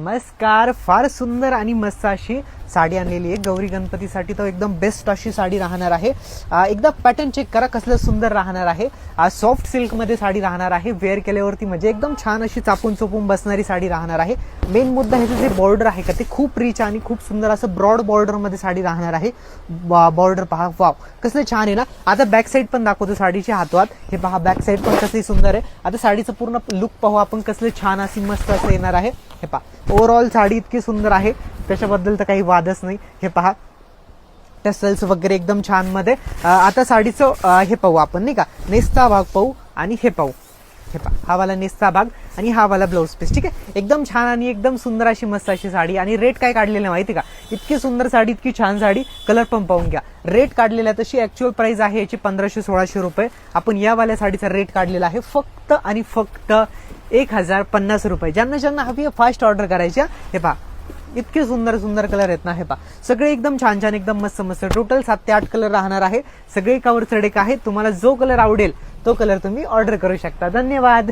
नमस्कार. फार सुंदर आणि मस्त अशी साडी आणलेली आहे गौरी गणपतीसाठी. तर एकदम बेस्ट अशी साडी राहणार आहे. एकदा पॅटर्न चेक करा कसलं सुंदर राहणार आहे. सॉफ्ट सिल्क मध्ये साडी राहणार आहे. वेअर केल्यावरती म्हणजे एकदम छान अशी चापून चोपून बसणारी साडी राहणार आहे. मेन मुद्दा ह्याचं जे बॉर्डर आहे का ते खूप रिच आणि खूप सुंदर असं ब्रॉड बॉर्डर मध्ये साडी राहणार आहे. बॉर्डर पहा, वाव कसलं छान आहे ना. आता बॅक साईड पण दाखवतो साडीच्या हातवात. हे पहा बॅक साईड पण कसली सुंदर आहे. आता साडीचं पूर्ण लुक पाहू आपण कसलं छान अशी मस्त असं येणार आहे. हे पहा ओव्हरऑल साडी इतकी सुंदर आहे त्याच्याबद्दल तर काही वादच नाही. हे पहा टसल्स वगैरे एकदम छान मध्ये. आता साडीचं हे पाहू आपण नाही का, नेसचा भाग पाहू आणि हे पाहू. हे पहा हा वाला नेसचा भाग आणि हा वाला ब्लाउज पीस. ठीक आहे, एकदम छान आणि एकदम सुंदर अशी मस्त अशी साडी. आणि रेट काय काढलेलं माहिती का, इतकी सुंदर साडी इतकी छान साडी. कलर पण पाहून घ्या. रेट काढलेला तशी ऍक्च्युअल प्राइस आहे याची 1500-1600 रुपये. आपण या वाल्या साडीचा रेट काढलेला आहे फक्त आणि फक्त 1050 रुपये. ज्यांना हवी आहे फास्ट ऑर्डर करायच्या. हे पहा इतके सुंदर सुंदर कलर आहेत ना. हे पहा सगळे एकदम छान छान एकदम मस्त मस्त. टोटल 7 ते 8 कलर राहणार आहे. सगळे कवर चढेक आहे. तुम्हाला जो कलर आवडेल तो कलर तुम्ही ऑर्डर करू शकता. धन्यवाद.